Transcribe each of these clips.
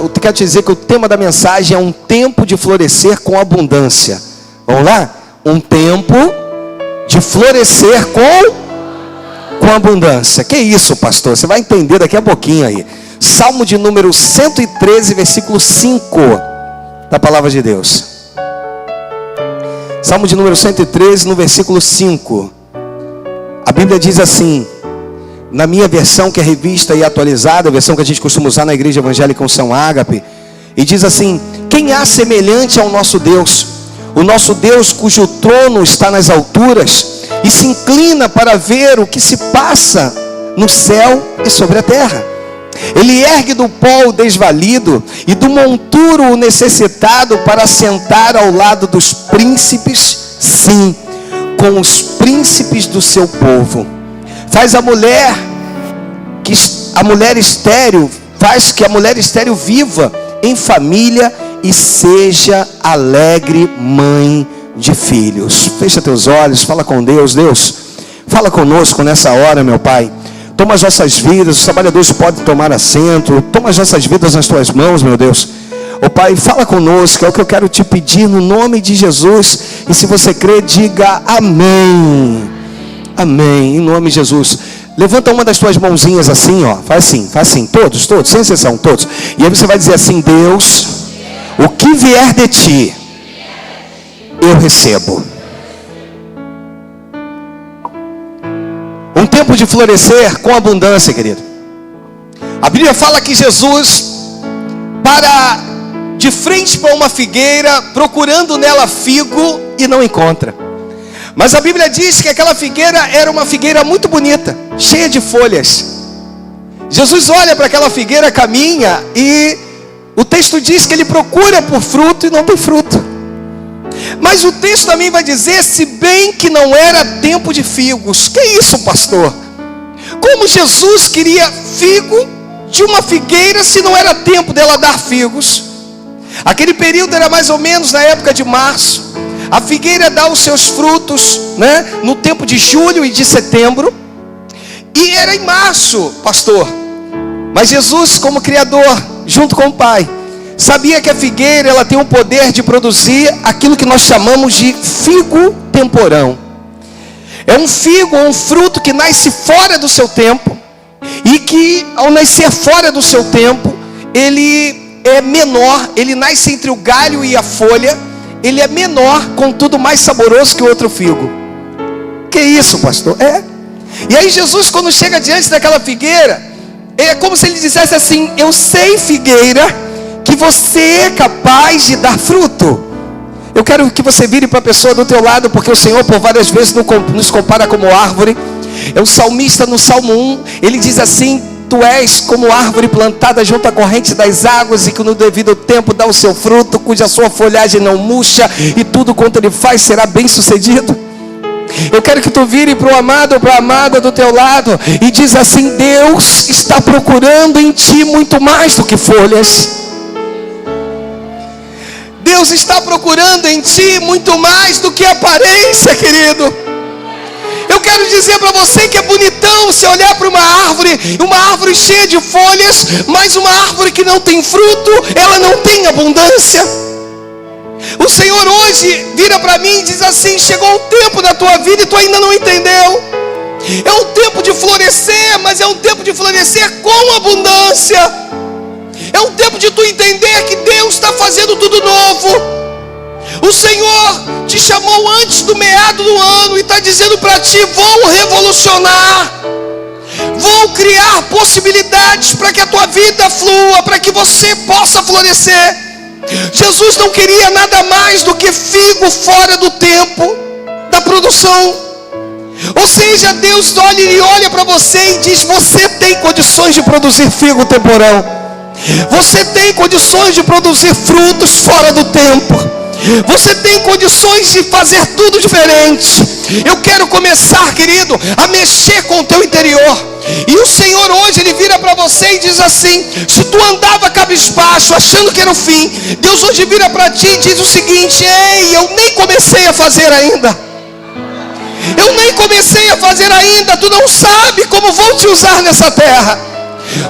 Eu quero te dizer que o tema da mensagem é um tempo de florescer com abundância. Vamos lá? Um tempo de florescer com abundância. Que isso, pastor? Você vai entender daqui a pouquinho aí. Salmo de número 113, versículo 5 da palavra de Deus. Salmo de número 113, no versículo 5. A Bíblia diz assim, na minha versão que é revista e atualizada, a versão que a gente costuma usar na Igreja Evangélica Unção Ágape, e diz assim: quem há semelhante ao nosso Deus? O nosso Deus cujo trono está nas alturas e se inclina para ver o que se passa no céu e sobre a terra. Ele ergue do pó o desvalido e do monturo o necessitado para sentar ao lado dos príncipes, sim, com os príncipes do seu povo. Faz a mulher estéril, faz que a mulher estéril viva em família e seja alegre mãe de filhos. Fecha teus olhos, fala com Deus. Deus, fala conosco nessa hora, meu Pai. Toma as nossas vidas, os trabalhadores podem tomar assento. Toma as nossas vidas nas tuas mãos, meu Deus. Ó Pai, fala conosco, é o que eu quero te pedir no nome de Jesus. E se você crê, diga amém. Amém, em nome de Jesus. Levanta uma das tuas mãozinhas assim, ó. Faz assim, todos, sem exceção, todos. E aí você vai dizer assim: Deus, o que vier de ti, eu recebo. Um tempo de florescer com abundância, querido. A Bíblia fala que Jesus para de frente para uma figueira, procurando nela figo, e não encontra. Mas a Bíblia diz que aquela figueira era uma figueira muito bonita, cheia de folhas. Jesus olha para aquela figueira, caminha, e o texto diz que ele procura por fruto e não tem fruto. Mas o texto também vai dizer, se bem que não era tempo de figos. Que isso, pastor? Como Jesus queria figo de uma figueira se não era tempo dela dar figos? Aquele período era mais ou menos na época de março. A figueira dá os seus frutos, né, no tempo de julho e de setembro. E era em março, pastor. Mas Jesus, como Criador, junto com o Pai, sabia que a figueira ela tem o poder de produzir aquilo que nós chamamos de figo temporão. É um figo, um fruto que nasce fora do seu tempo. E que ao nascer fora do seu tempo, ele é menor, ele nasce entre o galho e a folha. Ele é menor, contudo mais saboroso que o outro figo. Que isso, pastor? E aí Jesus, quando chega diante daquela figueira, é como se ele dissesse assim: eu sei, figueira, que você é capaz de dar fruto. Eu quero que você vire para a pessoa do teu lado, porque o Senhor por várias vezes nos compara como árvore. É o salmista no Salmo 1, ele diz assim: tu és como árvore plantada junto à corrente das águas, e que no devido tempo dá o seu fruto, cuja sua folhagem não murcha, e tudo quanto ele faz será bem sucedido. Eu quero que tu vire para o amado ou para a amada do teu lado e diz assim: Deus está procurando em ti muito mais do que folhas. Deus está procurando em ti muito mais do que aparência, querido. Eu quero dizer para você que é bonitão você olhar para uma árvore cheia de folhas, mas uma árvore que não tem fruto, ela não tem abundância. O Senhor hoje vira para mim e diz assim: chegou um tempo na tua vida e tu ainda não entendeu. É um tempo de florescer, mas é um tempo de florescer com abundância. É um tempo de tu entender que Deus está fazendo tudo novo. O Senhor te chamou antes do meado do ano e está dizendo para ti: vou revolucionar, vou criar possibilidades para que a tua vida flua, para que você possa florescer. Jesus não queria nada mais do que figo fora do tempo da produção. Ou seja, Deus olha para você e diz: você tem condições de produzir figo temporão. Você tem condições de produzir frutos fora do tempo. Você tem condições de fazer tudo diferente. Eu quero começar, querido, a mexer com o teu interior. E o Senhor hoje, Ele vira para você e diz assim: se tu andava cabisbaixo, achando que era o fim, Deus hoje vira para ti e diz o seguinte: ei, eu nem comecei a fazer ainda. Eu nem comecei a fazer ainda. Tu não sabe como vou te usar nessa terra.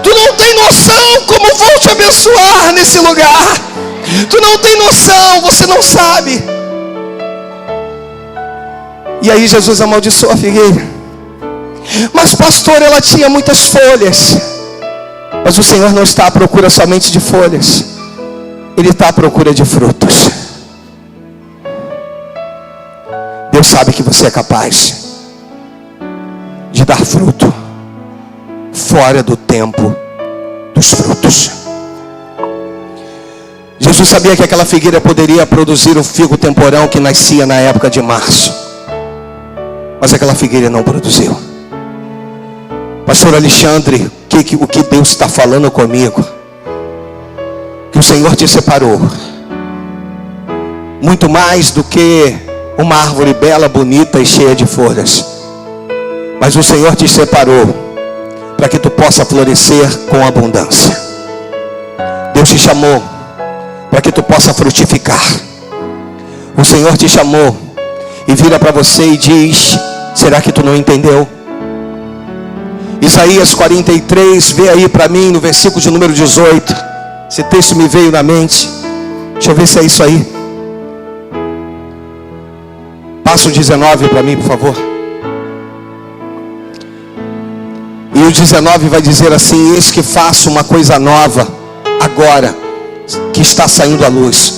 Tu não tem noção como vou te abençoar. abençoar nesse lugar. Tu não tem noção, você não sabe. E aí Jesus amaldiçoou a figueira. Mas pastor, ela tinha muitas folhas. Mas o Senhor não está à procura somente de folhas. Ele está à procura de frutos. Deus sabe que você é capaz de dar fruto fora do tempo dos frutos. Jesus sabia que aquela figueira poderia produzir o figo temporão que nascia na época de março. Mas aquela figueira não produziu. Pastor Alexandre, o que Deus está falando comigo? Que o Senhor te separou. Muito mais do que uma árvore bela, bonita e cheia de folhas. Mas o Senhor te separou para que tu possa florescer com abundância. Deus te chamou para que tu possa frutificar. O Senhor te chamou e vira para você e diz: será que tu não entendeu? Isaías 43, vê aí para mim no versículo de número 18. Esse texto me veio na mente. Deixa eu ver se é isso aí. Passa o 19 para mim, por favor. E o 19 vai dizer assim: eis que faço uma coisa nova agora, que está saindo à luz.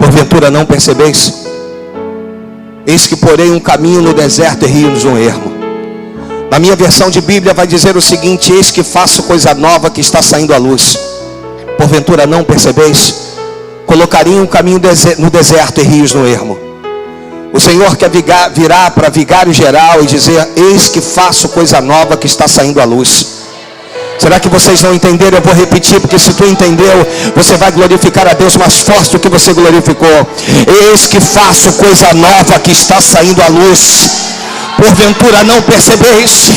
Porventura não percebeis? Eis que porei um caminho no deserto e rios no ermo. Na minha versão de Bíblia vai dizer o seguinte: eis que faço coisa nova que está saindo à luz. Porventura não percebeis? Colocarei um caminho no deserto e rios no ermo. O Senhor quer virar para vigário geral e dizer: eis que faço coisa nova que está saindo à luz. Será que vocês não entenderam? Eu vou repetir, porque se tu entendeu, você vai glorificar a Deus mais forte do que você glorificou. Eis que faço coisa nova que está saindo à luz. Porventura não percebeis?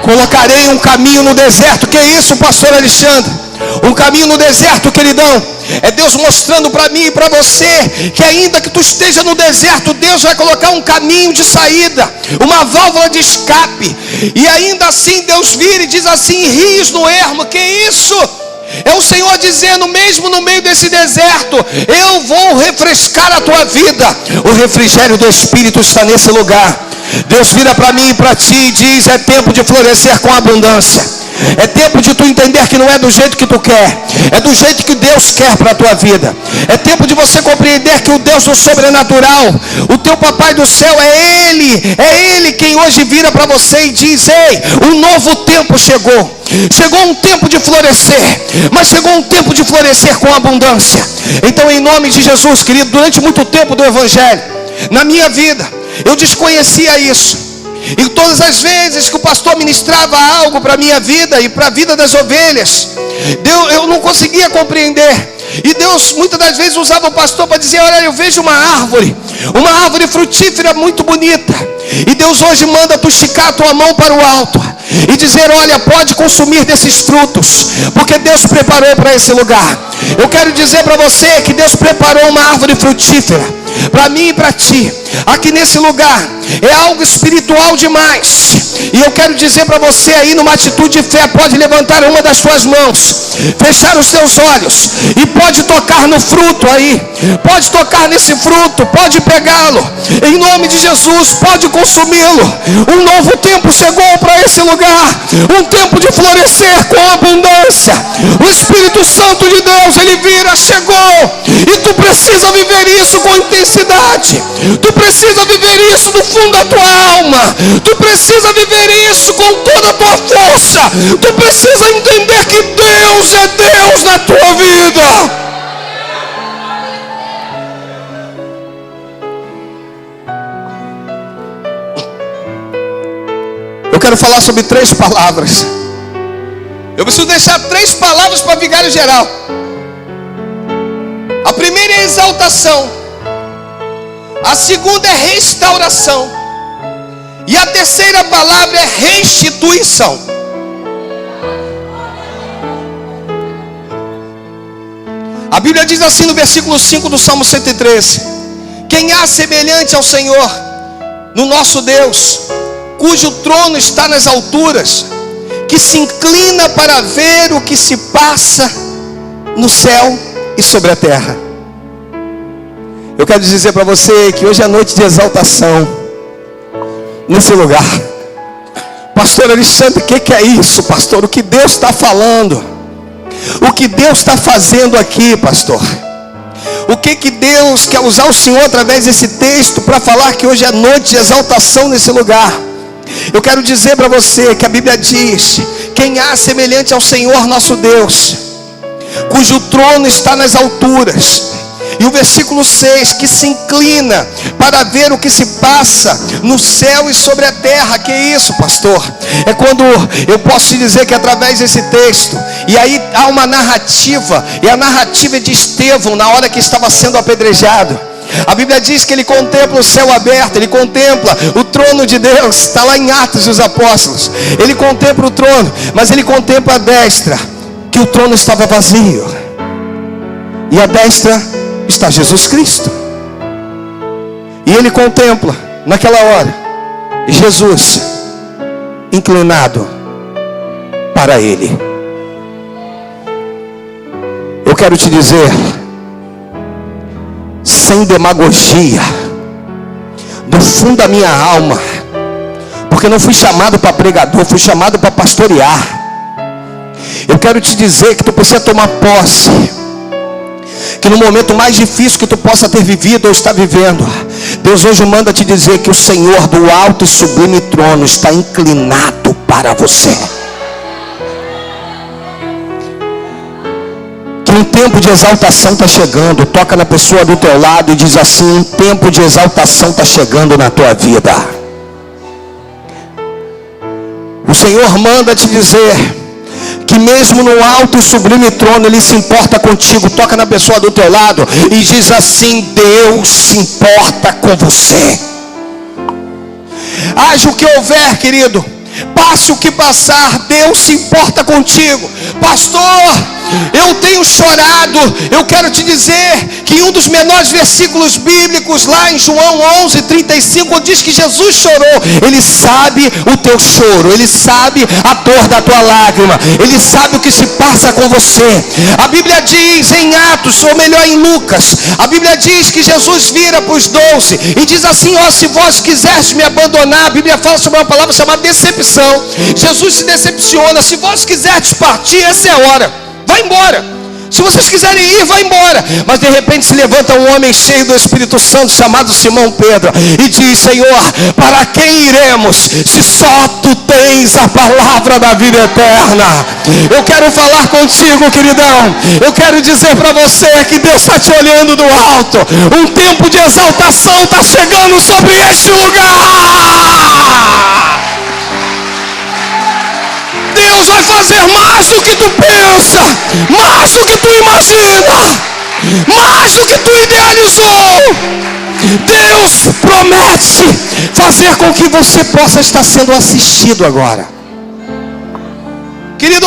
Colocarei um caminho no deserto. Que é isso, pastor Alexandre? Um caminho no deserto, queridão, é Deus mostrando para mim e para você que ainda que tu esteja no deserto, Deus vai colocar um caminho de saída, uma válvula de escape. E ainda assim Deus vira e diz assim: rios no ermo. Que isso? É o Senhor dizendo, mesmo no meio desse deserto, eu vou refrescar a tua vida. O refrigério do Espírito está nesse lugar. Deus vira para mim e para ti e diz: é tempo de florescer com abundância. É tempo de tu entender que não é do jeito que tu quer, é do jeito que Deus quer para a tua vida. É tempo de você compreender que o Deus do sobrenatural, o teu papai do céu, é Ele quem hoje vira para você e diz: ei, um novo tempo chegou. Chegou um tempo de florescer, mas chegou um tempo de florescer com abundância. Então, em nome de Jesus, querido, durante muito tempo do Evangelho, na minha vida, eu desconhecia isso. E todas as vezes que o pastor ministrava algo para a minha vida e para a vida das ovelhas, eu não conseguia compreender. E Deus muitas das vezes usava o pastor para dizer: olha, eu vejo uma árvore frutífera muito bonita. E Deus hoje manda tu esticar a tua mão para o alto e dizer: olha, pode consumir desses frutos, porque Deus preparou para esse lugar. Eu quero dizer para você que Deus preparou uma árvore frutífera para mim e para ti, aqui nesse lugar. É algo espiritual demais. E eu quero dizer para você aí, numa atitude de fé, pode levantar uma das suas mãos, fechar os teus olhos e pode tocar no fruto aí. Pode tocar nesse fruto, pode pegá-lo. Em nome de Jesus, pode consumi-lo. Um novo tempo chegou para esse lugar. Um tempo de florescer com abundância. O Espírito Santo de Deus, ele vira, chegou. E tu precisa viver isso com intensidade. Tu precisa viver isso do fundo da tua alma. Tu precisa viver isso com toda a tua força. Tu precisa entender que Deus é Deus na tua vida. Eu quero falar sobre 3 palavras. Eu preciso deixar 3 palavras para vigário geral. A primeira é exaltação. A segunda é restauração. E a terceira palavra é restituição. A Bíblia diz assim no versículo 5 do Salmo 113: quem há semelhante ao Senhor, no nosso Deus, cujo trono está nas alturas, que se inclina para ver o que se passa no céu e sobre a terra. Eu quero dizer para você que hoje é noite de exaltação nesse lugar. Pastor Alexandre, o que é isso, pastor? O que Deus está falando? O que Deus está fazendo aqui, pastor? O que Deus quer usar o Senhor através desse texto para falar que hoje é noite de exaltação nesse lugar? Eu quero dizer para você que a Bíblia diz: quem há semelhante ao Senhor nosso Deus, cujo trono está nas alturas. E o versículo 6, que se inclina para ver o que se passa no céu e sobre a terra. Que é isso, pastor? É quando eu posso te dizer que através desse texto, e aí há uma narrativa, e a narrativa é de Estevão, na hora que estava sendo apedrejado. A Bíblia diz que ele contempla o céu aberto, ele contempla o trono de Deus. Está lá em Atos dos Apóstolos. Ele contempla o trono, mas ele contempla a destra, que o trono estava vazio, e a destra está Jesus Cristo. E ele contempla naquela hora Jesus inclinado para ele. Eu quero te dizer, sem demagogia, do fundo da minha alma, porque não fui chamado para pregador, fui chamado para pastorear. Eu quero te dizer que tu precisa tomar posse, que no momento mais difícil que tu possa ter vivido ou está vivendo, Deus hoje manda te dizer que o Senhor do alto e sublime trono está inclinado para você. Que um tempo de exaltação está chegando. Toca na pessoa do teu lado e diz assim: um tempo de exaltação está chegando na tua vida. O Senhor manda te dizer que mesmo no alto e sublime trono Ele se importa contigo. Toca na pessoa do teu lado e diz assim: Deus se importa com você. Haja o que houver, querido, passe o que passar, Deus se importa contigo. Pastor, eu tenho chorado. Eu quero te dizer que em um dos menores versículos bíblicos, lá em João 11:35, diz que Jesus chorou. Ele sabe o teu choro, Ele sabe a dor da tua lágrima, Ele sabe o que se passa com você. A Bíblia diz em Atos, ou melhor em Lucas, a Bíblia diz que Jesus vira para os 12 e diz assim: ó, se vós quiseres me abandonar, a Bíblia fala sobre uma palavra chamada decepção. Jesus se decepciona. Se vós quiseres partir, essa é a hora, vai embora. Se vocês quiserem ir, vai embora. Mas de repente se levanta um homem cheio do Espírito Santo, chamado Simão Pedro, e diz: Senhor, para quem iremos, se só Tu tens a palavra da vida eterna? Eu quero falar contigo, queridão. Eu quero dizer para você que Deus está te olhando do alto. Um tempo de exaltação está chegando sobre este lugar. Deus vai fazer mais do que tu pensa, mais do que tu imagina, mais do que tu idealizou. Deus promete fazer com que você possa estar sendo assistido agora. Querido,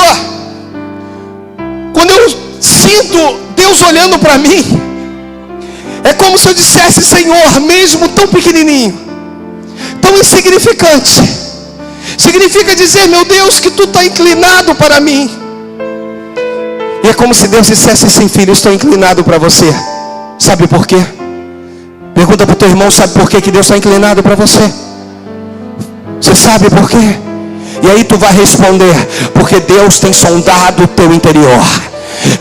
quando eu sinto Deus olhando para mim, é como se eu dissesse: Senhor, mesmo tão pequenininho, tão insignificante, significa dizer: meu Deus, que Tu está inclinado para mim. E é como se Deus dissesse assim: filho, eu estou inclinado para você. Sabe por quê? Pergunta para o teu irmão: sabe por quê que Deus está inclinado para você? Você sabe por quê? E aí tu vai responder: porque Deus tem sondado o teu interior,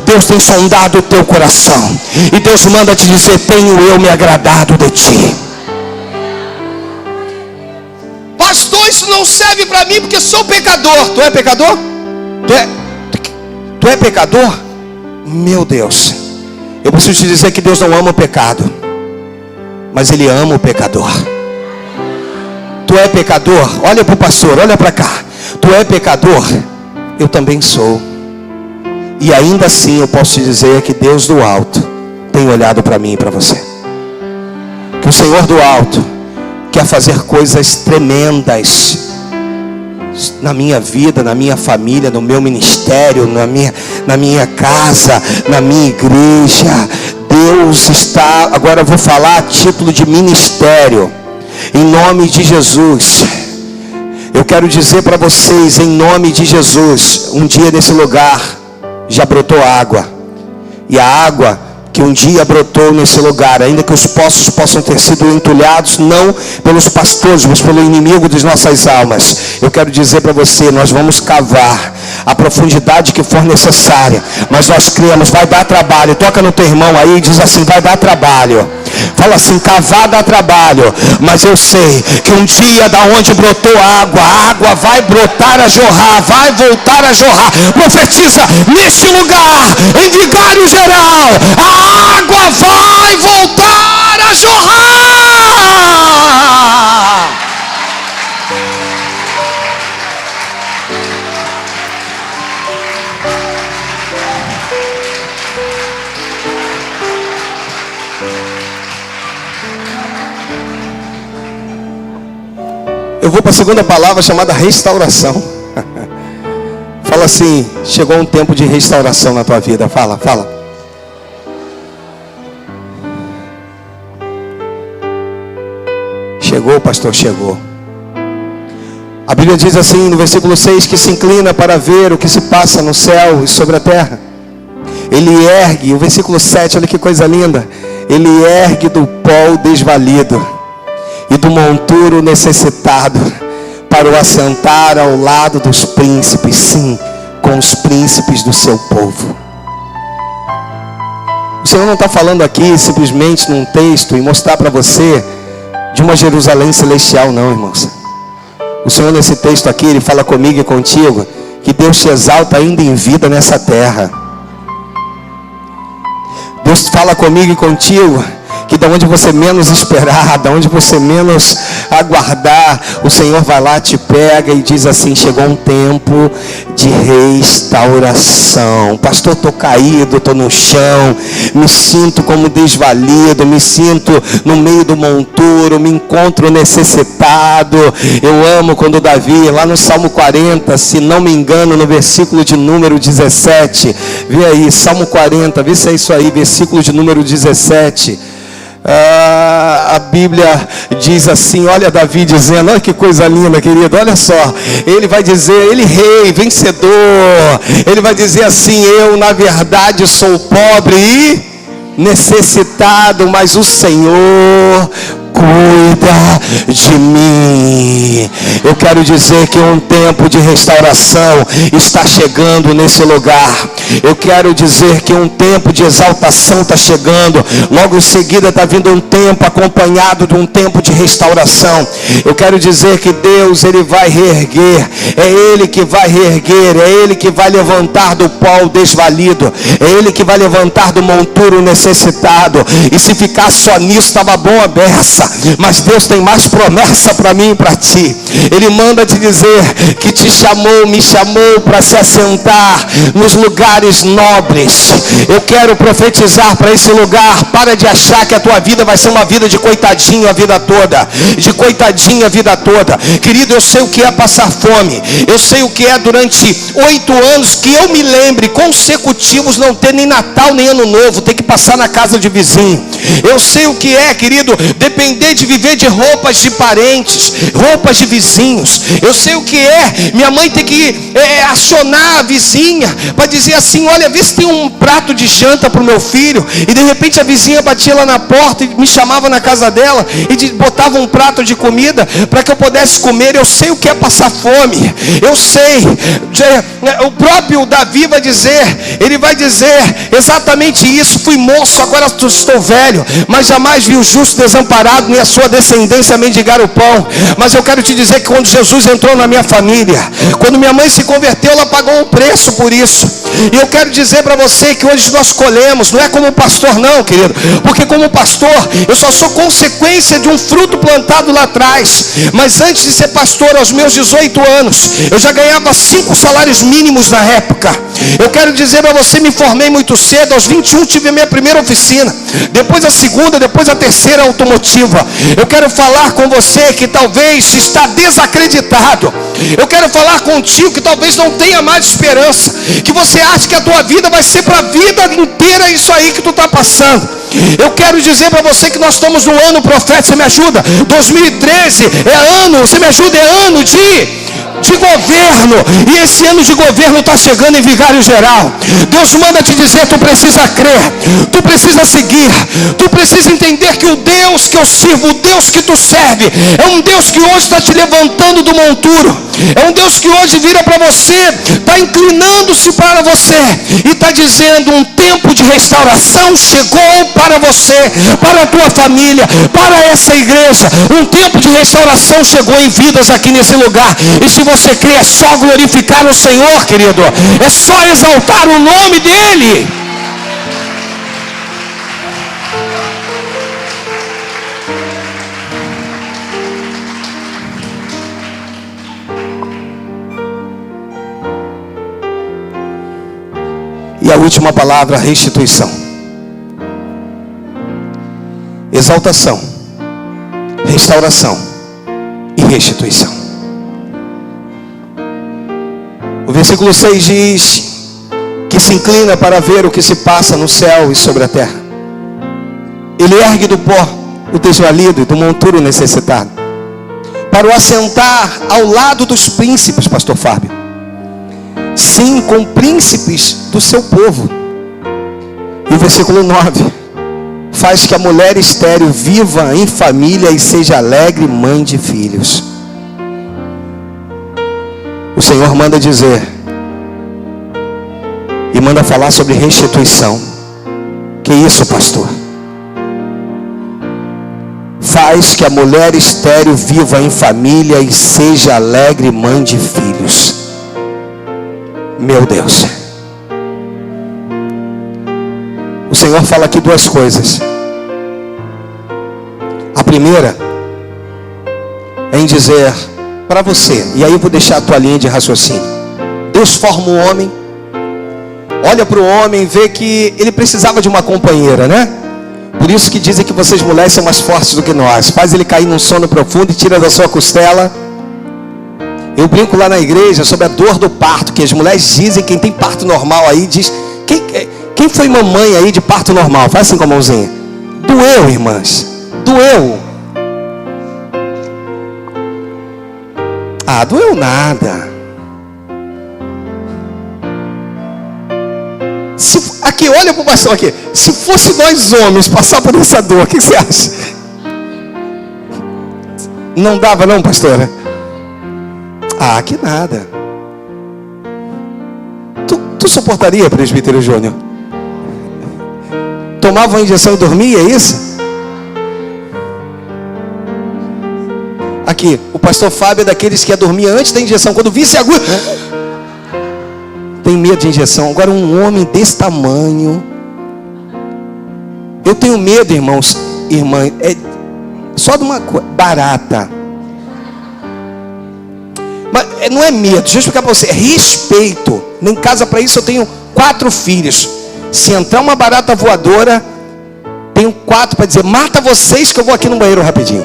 Deus tem sondado o teu coração, e Deus manda te dizer: tenho eu me agradado de ti. Pastor, isso não serve para mim porque sou pecador. Tu é pecador? Tu é pecador? Meu Deus, eu preciso te dizer que Deus não ama o pecado, mas Ele ama o pecador. Tu é pecador? Olha para o pastor, olha para cá. Tu é pecador? Eu também sou. E ainda assim eu posso te dizer que Deus do alto tem olhado para mim e para você. Que o Senhor do alto quer fazer coisas tremendas na minha vida, na minha família, no meu ministério, na minha casa, na minha igreja. Deus está, agora eu vou falar a título de ministério, em nome de Jesus. Eu quero dizer para vocês, em nome de Jesus, um dia nesse lugar já brotou água. E a água que um dia brotou nesse lugar, ainda que os poços possam ter sido entulhados, não pelos pastores, mas pelo inimigo de nossas almas, eu quero dizer para você, nós vamos cavar a profundidade que for necessária, mas nós cremos, vai dar trabalho. Toca no teu irmão aí e diz assim: vai dar trabalho. Fala assim: cavar dá trabalho, mas eu sei que um dia da onde brotou água, a água vai brotar a jorrar, vai voltar a jorrar. Profetiza neste lugar, em Vigário Geral, a água vai voltar a jorrar. Eu vou para a segunda palavra, chamada restauração. Fala assim: chegou um tempo de restauração na tua vida. Fala. Chegou, pastor, chegou. A Bíblia diz assim no versículo 6, que se inclina para ver o que se passa no céu e sobre a terra. Ele ergue, o versículo 7, olha que coisa linda. Ele ergue do pó o desvalido e do monturo necessitado, para o assentar ao lado dos príncipes, sim, com os príncipes do seu povo. O Senhor não está falando aqui simplesmente num texto e mostrar para você de uma Jerusalém celestial, não, irmãos. O Senhor nesse texto aqui, Ele fala comigo e contigo, que Deus te exalta ainda em vida nessa terra. Deus fala comigo e contigo, que da onde você menos esperar, da onde você menos aguardar, o Senhor vai lá, te pega e diz assim: chegou um tempo de restauração. Pastor, estou caído, estou no chão, me sinto como desvalido, me sinto no meio do monturo, me encontro necessitado. Eu amo quando Davi, lá no Salmo 40, se não me engano, no versículo de número 17, vê aí, Salmo 40, vê se é isso aí, versículo de número 17. A Bíblia diz assim, olha Davi dizendo, olha que coisa linda, querido, olha só, ele vai dizer, ele rei, vencedor, ele vai dizer assim: eu na verdade sou pobre e necessitado, mas o Senhor cuida de mim. Eu quero dizer que um tempo de restauração está chegando nesse lugar. Eu quero dizer que um tempo de exaltação está chegando. Logo em seguida está vindo um tempo acompanhado de um tempo de restauração. Eu quero dizer que Deus, Ele vai reerguer. É Ele que vai reerguer. É Ele que vai levantar do pó o desvalido. É Ele que vai levantar do monturo necessitado. E se ficar só nisso, estava bom a beça. Mas Deus tem mais promessa para mim e para ti. Ele manda te dizer que te chamou, me chamou para se assentar nos lugares nobres. Eu quero profetizar para esse lugar. Para de achar que a tua vida vai ser uma vida de coitadinho a vida toda. De coitadinho a vida toda. Querido, eu sei o que é passar fome. Eu sei o que é durante 8 anos que eu me lembre consecutivos não ter nem Natal nem Ano Novo. Ter que passar na casa de vizinho. Eu sei o que é, querido, depender de viver de roupas de parentes, roupas de vizinhos. Eu sei o que é minha mãe ter que acionar a vizinha para dizer assim: olha, vê se tem um prato de janta para o meu filho. E de repente a vizinha batia lá na porta e me chamava na casa dela e botava um prato de comida para que eu pudesse comer. Eu sei o que é passar fome. Eu sei. O próprio Davi vai dizer, ele vai dizer exatamente isso: fui moço, agora estou velho, mas jamais vi o justo desamparado, nem a sua descendência mendigar o pão. Mas eu quero te dizer que quando Jesus entrou na minha família, quando minha mãe se converteu, ela pagou um preço por isso. E eu quero dizer para você que hoje nós colhemos, não é como pastor não, querido, porque como pastor eu só sou consequência de um fruto plantado lá atrás. Mas antes de ser pastor, aos meus 18 anos, eu já ganhava 5 salários mínimos na época. Eu quero dizer para você, me formei muito cedo. Aos 21 tive a minha primeira oficina, depois a segunda, depois a terceira automotiva. nova. Eu quero falar com você que talvez está desacreditado. Eu quero falar contigo que talvez não tenha mais esperança, que você acha que a tua vida vai ser para a vida inteira isso aí que tu está passando. Eu quero dizer para você que nós estamos no ano profético. Você me ajuda? 2013 é ano, você me ajuda, é ano de governo, e esse ano de governo está chegando em Vigário Geral. Deus manda te dizer: tu precisa crer, tu precisa seguir, tu precisa entender que o Deus que eu sirvo, o Deus que tu serve, é um Deus que hoje está te levantando do monturo, é um Deus que hoje vira para você, está inclinando-se para você e está dizendo: um tempo de restauração chegou para você, para a tua família, para essa igreja. Um tempo de restauração chegou em vidas aqui nesse lugar. E se você crê, é só glorificar o Senhor, querido. É só exaltar o nome dEle. E a última palavra, restituição. Exaltação, restauração e restituição. O versículo 6 diz que se inclina para ver o que se passa no céu e sobre a terra. Ele ergue do pó o desvalido e do monturo necessitado, para o assentar ao lado dos príncipes, pastor Fábio. Sim, com príncipes do seu povo. E o versículo 9: faz que a mulher estéril viva em família e seja alegre mãe de filhos. O Senhor manda dizer e manda falar sobre restituição. Que isso, pastor? Faz que a mulher estéril viva em família e seja alegre mãe de filhos. Meu Deus. O Senhor fala aqui duas coisas. A primeira é em dizer para você, e aí eu vou deixar a tua linha de raciocínio. Deus forma um homem, olha para o homem e vê que ele precisava de uma companheira, né? Por isso que dizem que vocês mulheres são mais fortes do que nós. Faz ele cair num sono profundo e tira da sua costela. Eu brinco lá na igreja sobre a dor do parto, que as mulheres dizem, quem tem parto normal aí diz, quem foi mamãe aí de parto normal? Faz assim com a mãozinha. Doeu, irmãs, doeu. Ah, doeu nada. Aqui, olha para o pastor aqui. Se fosse nós homens passar por essa dor, o que você acha? Não dava não, pastora? Ah, que nada. Tu suportaria, presbítero Júnior? Tomava uma injeção e dormia, é isso? Aqui, o pastor Fábio é daqueles que ia dormir antes da injeção. Quando visse a agulha, tem medo de injeção. Agora um homem desse tamanho, eu tenho medo, irmãos, irmã, é só de uma coisa, barata. Mas não é medo, deixa eu explicar para você, é respeito. Em casa para isso eu tenho 4 filhos. Se entrar uma barata voadora, tenho 4 para dizer: mata vocês que eu vou aqui no banheiro rapidinho.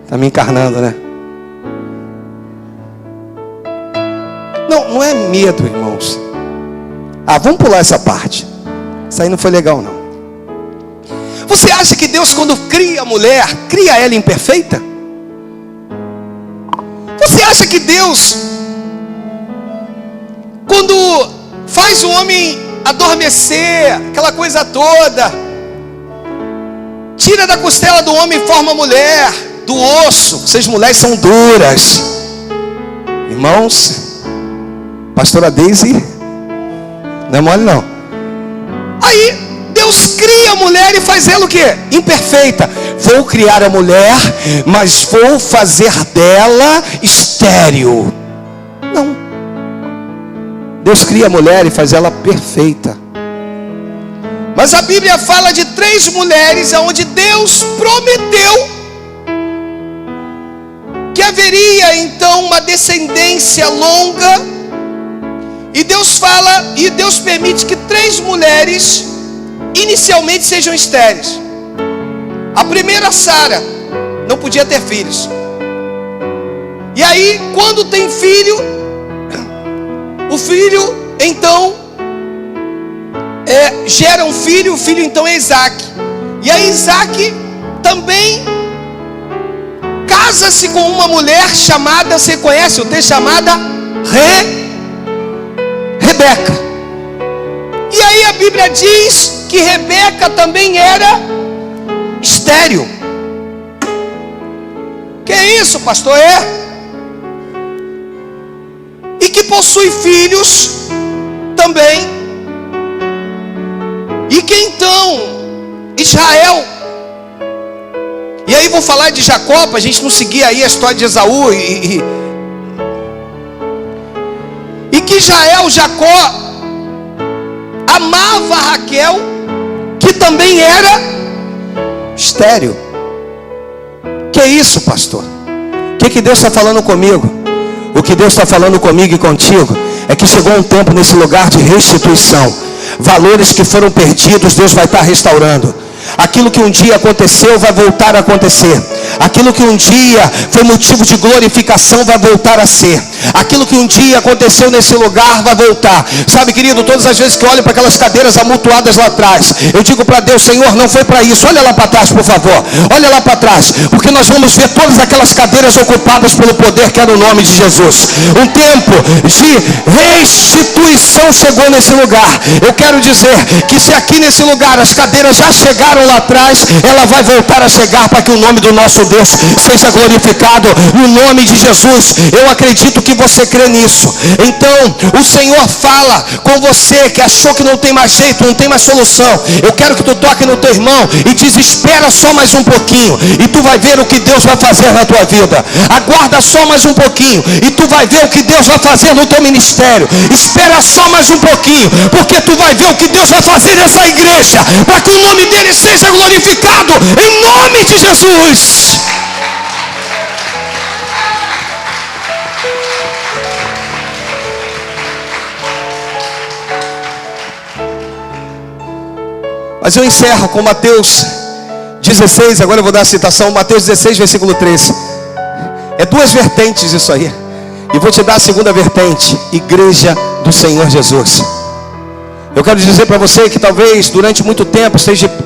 Está me encarnando, né? Não é medo, irmãos. Ah, vamos pular essa parte. Isso aí não foi legal, não. Você acha que Deus, quando cria a mulher, cria ela imperfeita? Você acha que Deus, quando faz o homem adormecer, aquela coisa toda, tira da costela do homem e forma a mulher, do osso? Vocês mulheres são duras. Irmãos, pastora Daisy, não é mole não. Aí Deus cria a mulher e faz ela o quê? Imperfeita. Vou criar a mulher, mas vou fazer dela estéril. Não. Deus cria a mulher e faz ela perfeita. Mas a Bíblia fala de 3 mulheres onde Deus prometeu que haveria então uma descendência longa. E Deus fala, e Deus permite que 3 mulheres inicialmente sejam estéreis. A primeira, Sara, não podia ter filhos. E aí, quando tem filho, o filho então gera um filho, o filho então é Isaac. E aí Isaac também casa-se com uma mulher chamada, você conhece o texto, chamada Rebeca. E aí a Bíblia diz que Rebeca também era estéril. Que é isso, pastor? E que possui filhos também. E que então Israel, e aí vou falar de Jacó, para a gente não seguir aí a história de Esaú, e que Jacó amava Raquel, que também era estéril. Que é isso, pastor? O que Deus está falando comigo? O que Deus está falando comigo e contigo é que chegou um tempo nesse lugar de restituição. Valores que foram perdidos, Deus vai estar restaurando. Aquilo que um dia aconteceu vai voltar a acontecer. Aquilo que um dia foi motivo de glorificação vai voltar a ser. Aquilo que um dia aconteceu nesse lugar vai voltar. Sabe, querido, todas as vezes que eu olho para aquelas cadeiras amontoadas lá atrás, eu digo para Deus: Senhor, não foi para isso. Olha lá para trás, por favor. Olha lá para trás, porque nós vamos ver todas aquelas cadeiras ocupadas pelo poder que é no nome de Jesus. Um tempo de restituição chegou nesse lugar. Eu quero dizer que se aqui nesse lugar as cadeiras já chegaram lá atrás, ela vai voltar a chegar, para que o nome do nosso Deus seja glorificado no nome de Jesus. Eu acredito que você crê nisso. Então o Senhor fala com você que achou que não tem mais jeito, não tem mais solução. Eu quero que tu toque no teu irmão e diz: espera só mais um pouquinho e tu vai ver o que Deus vai fazer na tua vida. Aguarda só mais um pouquinho e tu vai ver o que Deus vai fazer no teu ministério. Espera só mais um pouquinho, porque tu vai ver o que Deus vai fazer nessa igreja, para que o nome dele seja glorificado em nome de Jesus. Mas eu encerro com Mateus 16, agora eu vou dar a citação, Mateus 16, versículo 13. É duas vertentes isso aí. E vou te dar a segunda vertente: Igreja do Senhor Jesus. Eu quero dizer para você que talvez durante muito tempo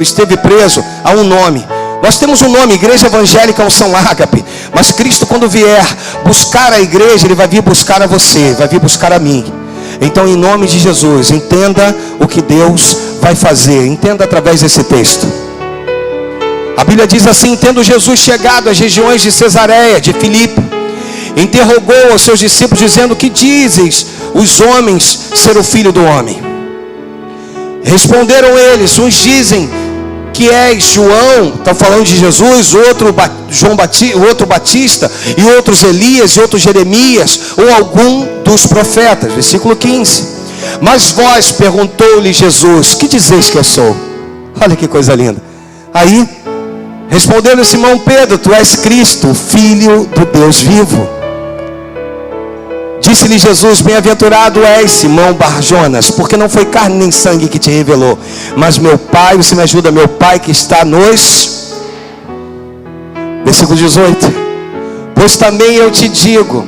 esteve preso a um nome. Nós temos um nome, Igreja Evangélica Unção Ágape. Mas Cristo, quando vier buscar a igreja, Ele vai vir buscar a você, vai vir buscar a mim. Então, em nome de Jesus, entenda o que Deus vai fazer. Entenda através desse texto. A Bíblia diz assim: tendo Jesus chegado às regiões de Cesareia, de Filipe, interrogou os seus discípulos, dizendo: que dizes os homens ser o Filho do Homem? Responderam eles: uns dizem que és João, estão falando de Jesus, outro Batista, e outros Elias, e outros Jeremias, ou algum dos profetas. Versículo 15. Mas vós, perguntou-lhe Jesus: que dizeis que eu sou? Olha que coisa linda. Aí respondeu-lhe Simão Pedro: tu és Cristo, Filho do Deus vivo. Disse-lhe Jesus: bem-aventurado és, Simão Barjonas, porque não foi carne nem sangue que te revelou, mas meu Pai. Você me ajuda? Meu Pai que está nos... Versículo 18. Pois também eu te digo,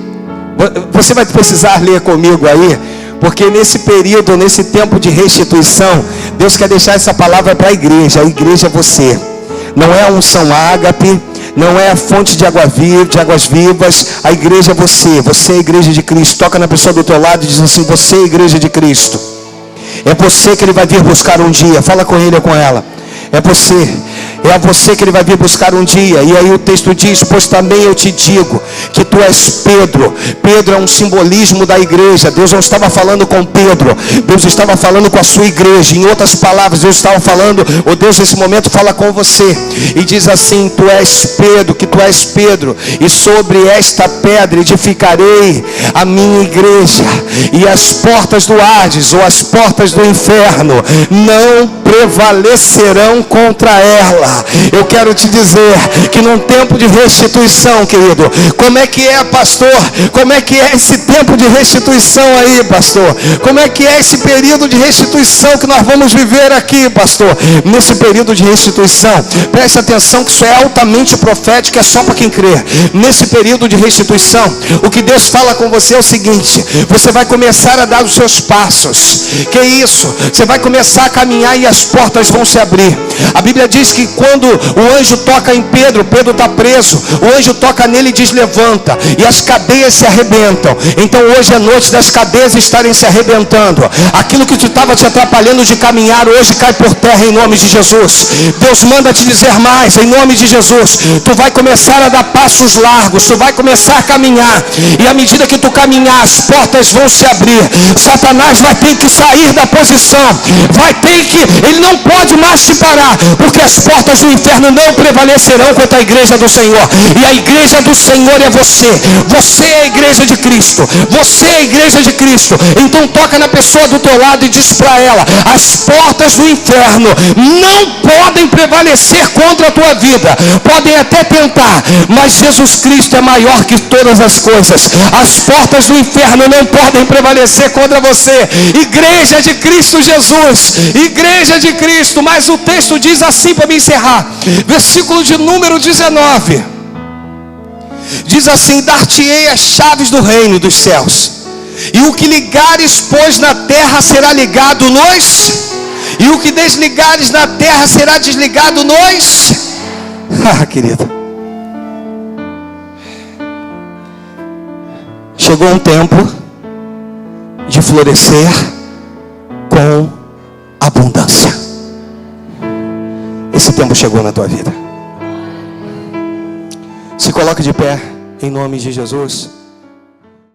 você vai precisar ler comigo aí, porque nesse período, nesse tempo de restituição, Deus quer deixar essa palavra para a igreja. A igreja é você. Não é a unção ágape, não é a fonte de águas vivas. A igreja é você. Você é a igreja de Cristo. Toca na pessoa do teu lado e diz assim: você é a igreja de Cristo. É você que Ele vai vir buscar um dia. Fala com ele ou com ela. É você. É a você que Ele vai vir buscar um dia. E aí o texto diz: pois também eu te digo que tu és Pedro. Pedro é um simbolismo da igreja. Deus não estava falando com Pedro, Deus estava falando com a sua igreja. Em outras palavras, Deus estava falando, ou Deus nesse momento fala com você e diz assim: tu és Pedro, que tu és Pedro, e sobre esta pedra edificarei a minha igreja, e as portas do Hades, ou as portas do inferno, não prevalecerão contra ela. Eu quero te dizer que num tempo de restituição, querido, como é que é, pastor? Como é que é esse tempo de restituição aí, pastor? Como é que é esse período de restituição que nós vamos viver aqui, pastor? Nesse período de restituição, preste atenção que isso é altamente profético, é só para quem crê. Nesse período de restituição, o que Deus fala com você é o seguinte: você vai começar a dar os seus passos. Que isso? Você vai começar a caminhar e as portas vão se abrir. A Bíblia diz que quando o anjo toca em Pedro, Pedro está preso, o anjo toca nele e diz: levanta, e as cadeias se arrebentam. Então hoje é noite das cadeias estarem se arrebentando. Aquilo que estava te atrapalhando de caminhar, hoje cai por terra em nome de Jesus. Deus manda te dizer mais, em nome de Jesus. Tu vai começar a dar passos largos, tu vai começar a caminhar, e à medida que tu caminhar, as portas vão se abrir. Satanás vai ter que sair da posição, ele não pode mais te parar, porque as portas do inferno não prevalecerão contra a igreja do Senhor. E a igreja do Senhor é você. Você é a igreja de Cristo. Você é a igreja de Cristo. Então toca na pessoa do teu lado e diz para ela: as portas do inferno não podem prevalecer contra a tua vida. Podem até tentar, mas Jesus Cristo é maior que todas as coisas. As portas do inferno não podem prevalecer contra você. Igreja de Cristo Jesus, igreja de Cristo. Mas o texto diz assim, para me encerrar, versículo de número 19, diz assim: dar-te-ei as chaves do reino dos céus, e o que ligares, pois, na terra será ligado nos, e o que desligares na terra será desligado nos. Querida, chegou um tempo de florescer com abundância. Esse tempo chegou na tua vida. Se coloque de pé em nome de Jesus.